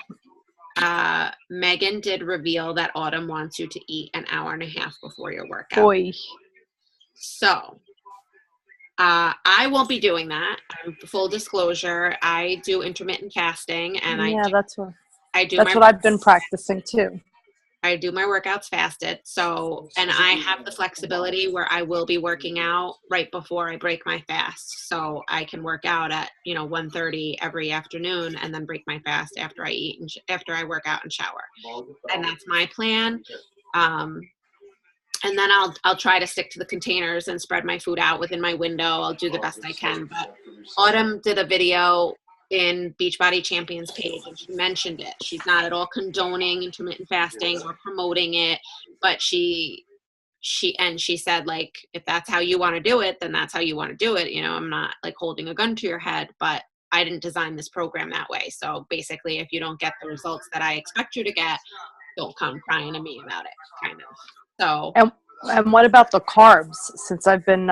And, Megan did reveal that Autumn wants you to eat an hour and a half before your workout. Boy. So I won't be doing that. Full disclosure, I do intermittent fasting, and That's what That's what I've been practicing too. I do my workouts fasted. So, and I have the flexibility where I will be working out right before I break my fast. So I can work out at, 1:30 every afternoon and then break my fast after I eat and after I work out and shower. And that's my plan. And then I'll try to stick to the containers and spread my food out within my window. I'll do the best I can. But Autumn did a video in Beachbody Champions page, and she mentioned it. She's not at all condoning intermittent fasting or promoting it, but she said, like, if that's how you want to do it, then that's how you want to do it. I'm not like holding a gun to your head, but I didn't design this program that way. So basically, if you don't get the results that I expect you to get, don't come crying to me about it, kind of. So. And what about the carbs? Since I've been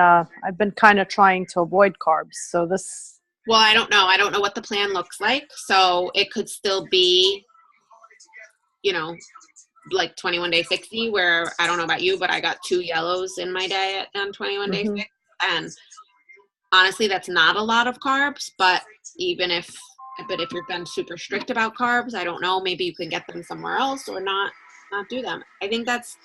kind of trying to avoid carbs. So this. Well, I don't know. I don't know what the plan looks like. So it could still be, like 21 day 60, where I don't know about you, but I got 2 yellows in my day on 21 day 60. And honestly, that's not a lot of carbs, but if you've been super strict about carbs, I don't know, maybe you can get them somewhere else or not do them. I think that's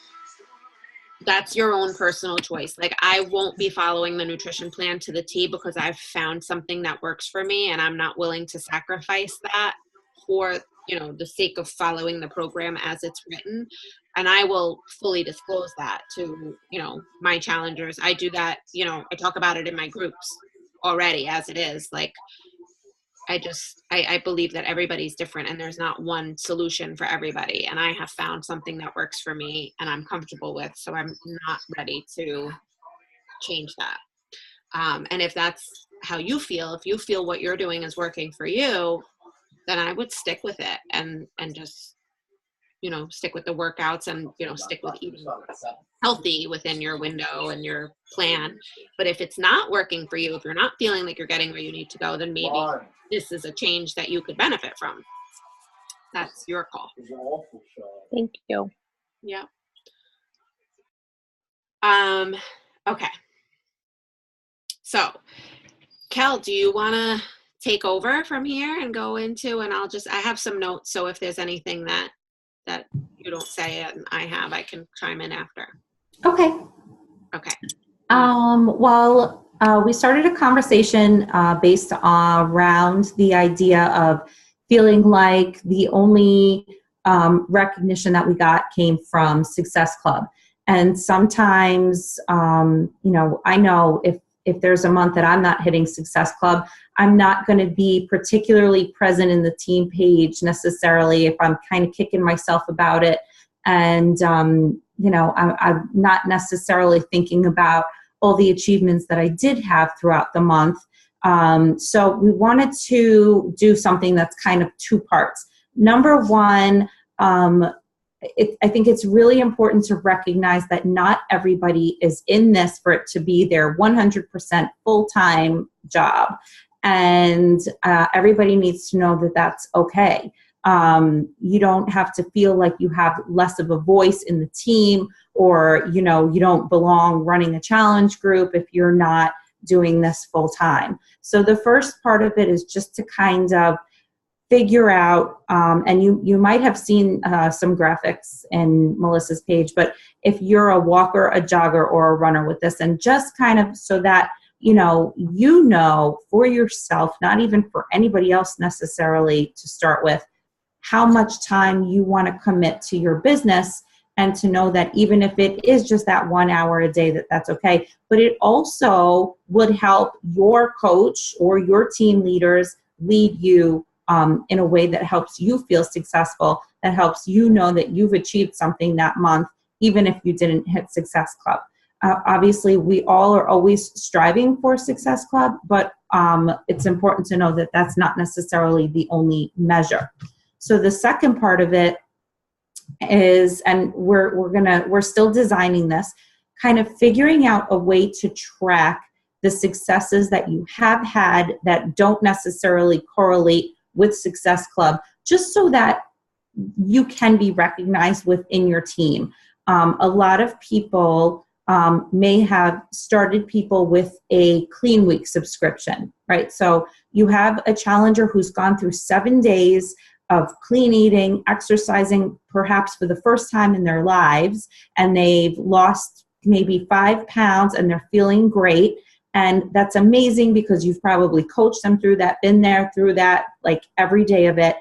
that's your own personal choice. Like, I won't be following the nutrition plan to the T because I've found something that works for me, and I'm not willing to sacrifice that for, the sake of following the program as it's written. And I will fully disclose that to, my challengers. I do that, I talk about it in my groups already as it is. Like, I believe that everybody's different and there's not one solution for everybody. And I have found something that works for me and I'm comfortable with. So I'm not ready to change that. And if that's how you feel, if you feel what you're doing is working for you, then I would stick with it and just, stick with the workouts and, stick with eating healthy within your window and your plan. But if it's not working for you, if you're not feeling like you're getting where you need to go, then maybe this is a change that you could benefit from. That's your call. Thank you. Yeah. Okay. So, Kel, do you want to take over from here and go into, and I have some notes. So if there's anything that you don't say and I can chime in after. Okay. Okay. Well, we started a conversation based around the idea of feeling like the only recognition that we got came from Success Club. And sometimes, I know if there's a month that I'm not hitting Success Club, I'm not going to be particularly present in the team page necessarily if I'm kind of kicking myself about it. And, I'm not necessarily thinking about all the achievements that I did have throughout the month. So we wanted to do something that's kind of two parts. Number one, I think it's really important to recognize that not everybody is in this for it to be their 100% full-time job. And everybody needs to know that that's okay. You don't have to feel like you have less of a voice in the team, or, you don't belong running a challenge group if you're not doing this full-time. So the first part of it is just to kind of figure out, and you might have seen some graphics in Melissa's page, but if you're a walker, a jogger, or a runner with this, and just kind of so that, for yourself, not even for anybody else necessarily to start with, how much time you want to commit to your business, and to know that even if it is just that 1 hour a day, that's okay. But it also would help your coach or your team leaders lead you in a way that helps you feel successful, that helps you know that you've achieved something that month, even if you didn't hit Success Club. Obviously, we all are always striving for Success Club, but it's important to know that that's not necessarily the only measure. So the second part of it is, and we're still designing this, kind of figuring out a way to track the successes that you have had that don't necessarily correlate with Success Club, just so that you can be recognized within your team. A lot of people may have started people with a Clean Week subscription, right? So you have a challenger who's gone through 7 days of clean eating, exercising, perhaps for the first time in their lives, and they've lost maybe 5 pounds and they're feeling great. And that's amazing because you've probably coached them through that, been there through that, like every day of it,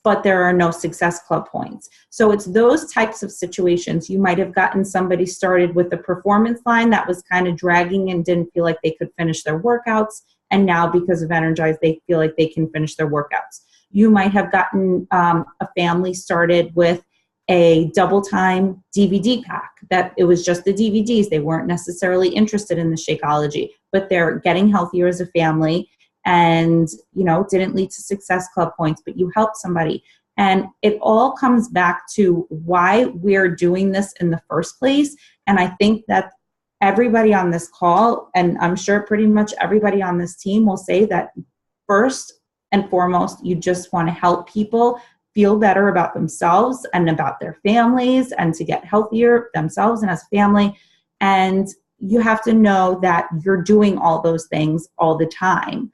but there are no Success Club points. So it's those types of situations. You might have gotten somebody started with a performance line that was kind of dragging and didn't feel like they could finish their workouts. And now because of Energize, they feel like they can finish their workouts. You might have gotten a family started with a double time DVD pack, that it was just the DVDs. They weren't necessarily interested in the Shakeology, but they're getting healthier as a family and, didn't lead to Success Club points, but you helped somebody. And it all comes back to why we're doing this in the first place. And I think that everybody on this call, and I'm sure pretty much everybody on this team, will say that first and foremost, you just want to help people feel better about themselves and about their families, and to get healthier themselves and as a family. And you have to know that you're doing all those things all the time.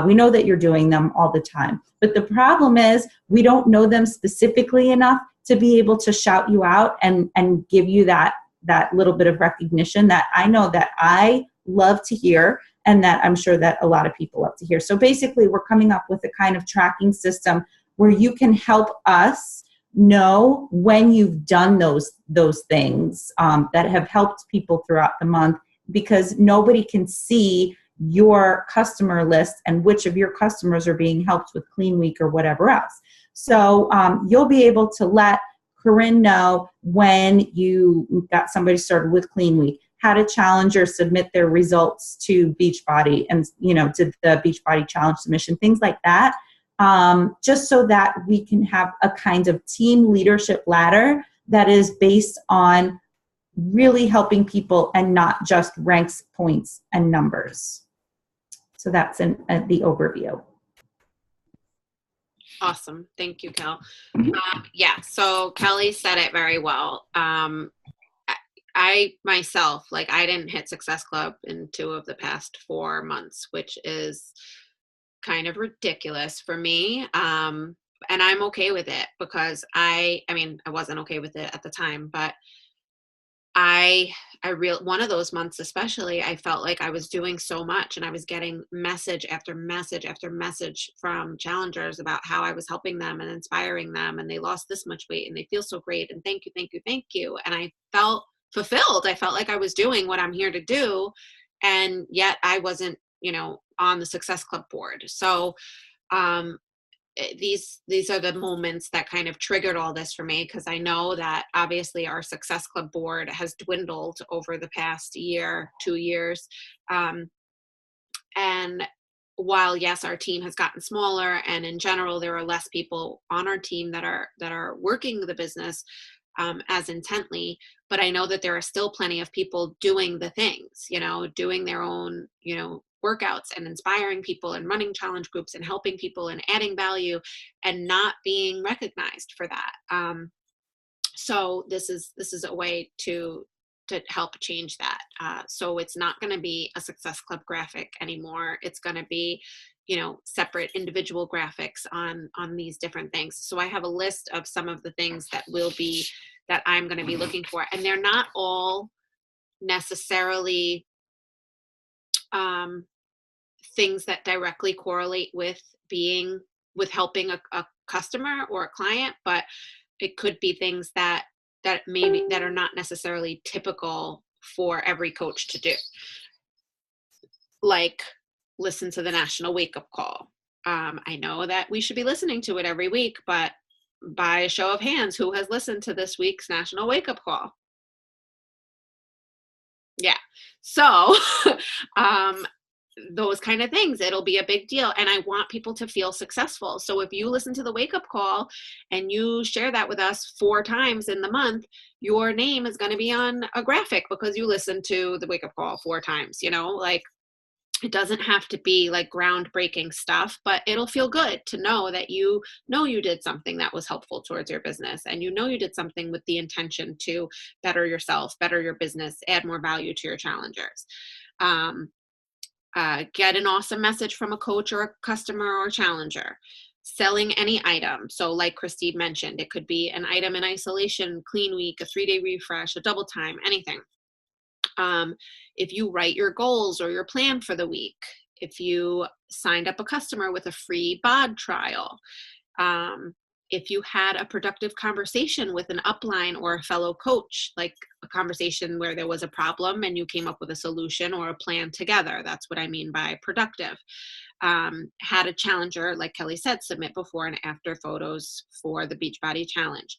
We know that you're doing them all the time. But the problem is we don't know them specifically enough to be able to shout you out and give you that that little bit of recognition that I know that I love to hear, and that I'm sure that a lot of people love to hear. So basically, we're coming up with a kind of tracking system where you can help us know when you've done those things that have helped people throughout the month, because nobody can see your customer list and which of your customers are being helped with Clean Week or whatever else. So you'll be able to let Corinne know when you got somebody started with Clean Week, how to challenge or submit their results to Beachbody and, to the Beachbody challenge submission, things like that. Just so that we can have a kind of team leadership ladder that is based on really helping people and not just ranks, points, and numbers. So that's the overview. Awesome. Thank you, Kel. Yeah, so Kelly said it very well. I myself, I didn't hit Success Club in 2 of the past 4 months, which is kind of ridiculous for me. And I'm okay with it because I wasn't okay with it at the time, but one of those months especially, I felt like I was doing so much and I was getting message after message after message from challengers about how I was helping them and inspiring them, and they lost this much weight and they feel so great and thank you, thank you, thank you. And I felt fulfilled. I felt like I was doing what I'm here to do, and yet I wasn't, on the Success Club board. So these are the moments that kind of triggered all this for me, because I know that obviously our Success Club board has dwindled over the past 2 years. And while yes, our team has gotten smaller, and in general there are less people on our team that are working the business as intently, but I know that there are still plenty of people doing the things, doing their own, workouts and inspiring people and running challenge groups and helping people and adding value and not being recognized for that. So this is a way to help change that. So it's not going to be a Success Club graphic anymore. It's going to be, separate individual graphics on these different things. So I have a list of some of the things that I'm going to be looking for, and they're not all necessarily things that directly correlate with helping a customer or a client, but it could be things that are not necessarily typical for every coach to do. Like listen to the National Wake Up Call. I know that we should be listening to it every week, but by a show of hands, who has listened to this week's National Wake Up Call? Yeah. So, those kind of things, it'll be a big deal. And I want people to feel successful. So if you listen to the Wake Up Call and you share that with us 4 times in the month, your name is going to be on a graphic because you listened to the Wake Up Call 4 times, it doesn't have to be like groundbreaking stuff, but it'll feel good to know that you did something that was helpful towards your business, and you did something with the intention to better yourself, better your business, add more value to your challengers. Get an awesome message from a coach or a customer or challenger. Selling any item. So like Christine mentioned, it could be an item in isolation, Clean Week, a 3-day refresh, a double time, anything. If you write your goals or your plan for the week, if you signed up a customer with a free bod trial, if you had a productive conversation with an upline or a fellow coach, like a conversation where there was a problem and you came up with a solution or a plan together. That's what I mean by productive. Had a challenger, like Kelly said, submit before and after photos for the Beachbody Challenge.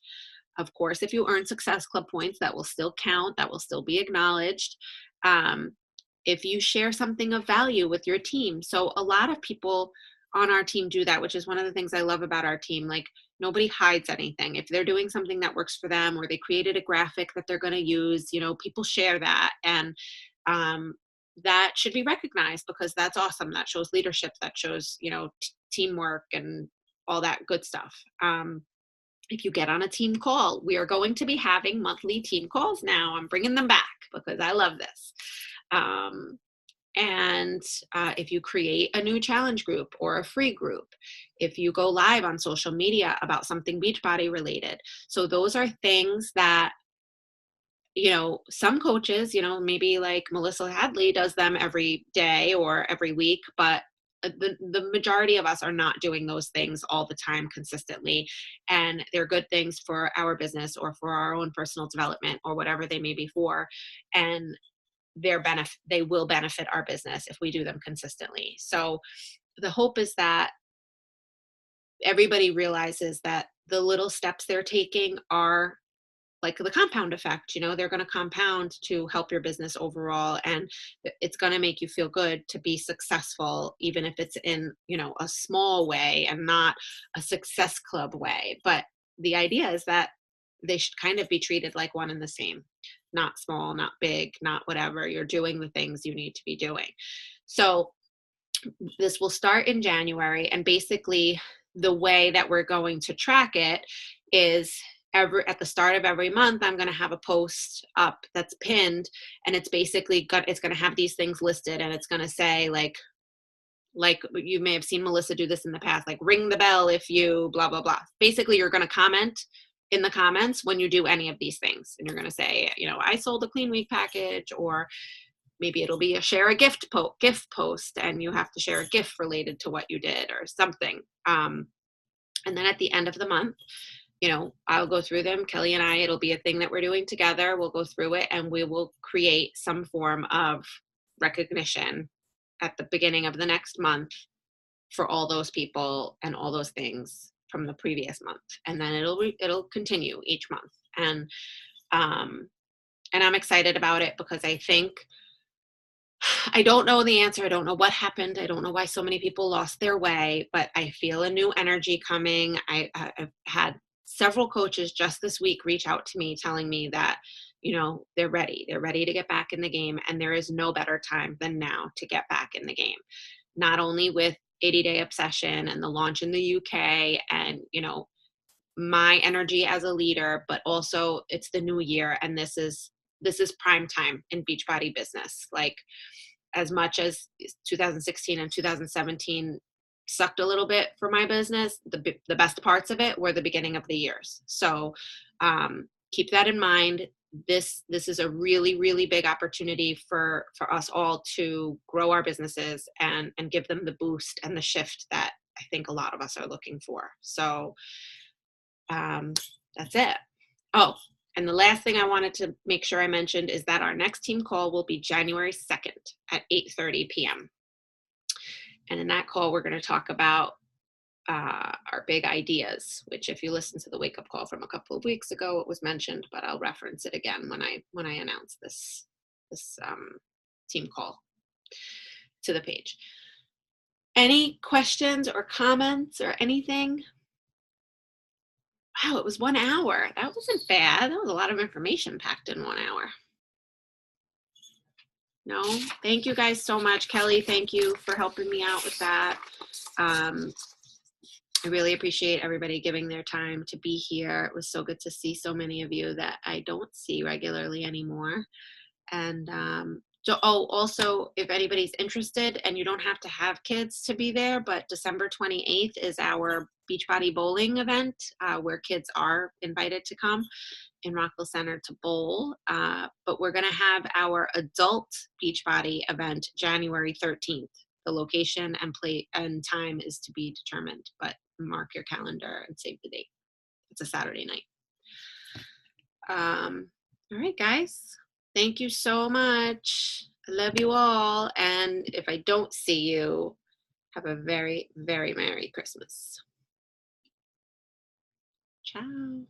Of course, if you earn Success Club points, that will still count. That will still be acknowledged. If you share something of value with your team. So a lot of people on our team do that, which is one of the things I love about our team. Like, nobody hides anything. If they're doing something that works for them, or they created a graphic that they're going to use, people share that. And that should be recognized, because that's awesome. That shows leadership. That shows, teamwork and all that good stuff. If you get on a team call, we are going to be having monthly team calls now. I'm bringing them back because I love this. And if you create a new challenge group or a free group, if you go live on social media about something Beachbody related. So those are things that you know, some coaches, you know, maybe like Melissa Hadley does them every day or every week, but the majority of us are not doing those things all the time consistently, and they're good things for our business or for our own personal development or whatever they may be for, and they will benefit our business if we do them consistently. So the hope is that everybody realizes that the little steps they're taking are like the compound effect. You know, they're going to compound to help your business overall, and it's going to make you feel good to be successful, even if it's in, you know, a small way and not a success club way. But the idea is that they should kind of be treated like one and the same, not small, not big, not whatever. You're doing the things you need to be doing. So this will start in January, and basically the way that we're going to track it is at the start of every month, I'm going to have a post up that's pinned, and it's basically it's going to have these things listed, and it's going to say like you may have seen Melissa do this in the past, like ring the bell if you blah, blah, blah. Basically, you're going to comment in the comments when you do any of these things, and you're going to say, you know, I sold a Clean Week package, or maybe it'll be a share a gift post, and you have to share a gift related to what you did or something. And then at the end of the month, you know, I'll go through them. Kelly and I, it'll be a thing that we're doing together. We'll go through it, and we will create some form of recognition at the beginning of the next month for all those people and all those things from the previous month. And then it'll continue each month. And I'm excited about it because I don't know the answer. I don't know what happened. I don't know why so many people lost their way, but I feel a new energy coming. I've had several coaches just this week reach out to me telling me that, you know, they're ready. They're ready to get back in the game, and there is no better time than now to get back in the game. Not only with 80-Day Obsession and the launch in the UK and, you know, my energy as a leader, but also it's the new year, and this is prime time in Beachbody business. Like, as much as 2016 and 2017 sucked a little bit for my business, the best parts of it were the beginning of the years. So keep that in mind. This is a really, really big opportunity for us all to grow our businesses and give them the boost and the shift that I think a lot of us are looking for. So that's it. Oh, and the last thing I wanted to make sure I mentioned is that our next team call will be January 2nd at 8:30 p.m. And in that call, we're going to talk about our big ideas, which if you listen to the wake up call from a couple of weeks ago, it was mentioned, but I'll reference it again when I announce this team call to the page. Any questions or comments or anything? Wow, it was 1 hour. That wasn't bad. That was a lot of information packed in 1 hour. No, thank you guys so much. Kelly, thank you for helping me out with that. I really appreciate everybody giving their time to be here. It was so good to see so many of you that I don't see regularly anymore. And also, if anybody's interested, and you don't have to have kids to be there, but December 28th is our Beachbody bowling event where kids are invited to come in Rockville Center to bowl. But we're going to have our adult Beachbody event January 13th. The location and time is to be determined, but mark your calendar and save the date. It's a Saturday night. All right, guys. Thank you so much. I love you all. And if I don't see you, have a very, very Merry Christmas. Ciao.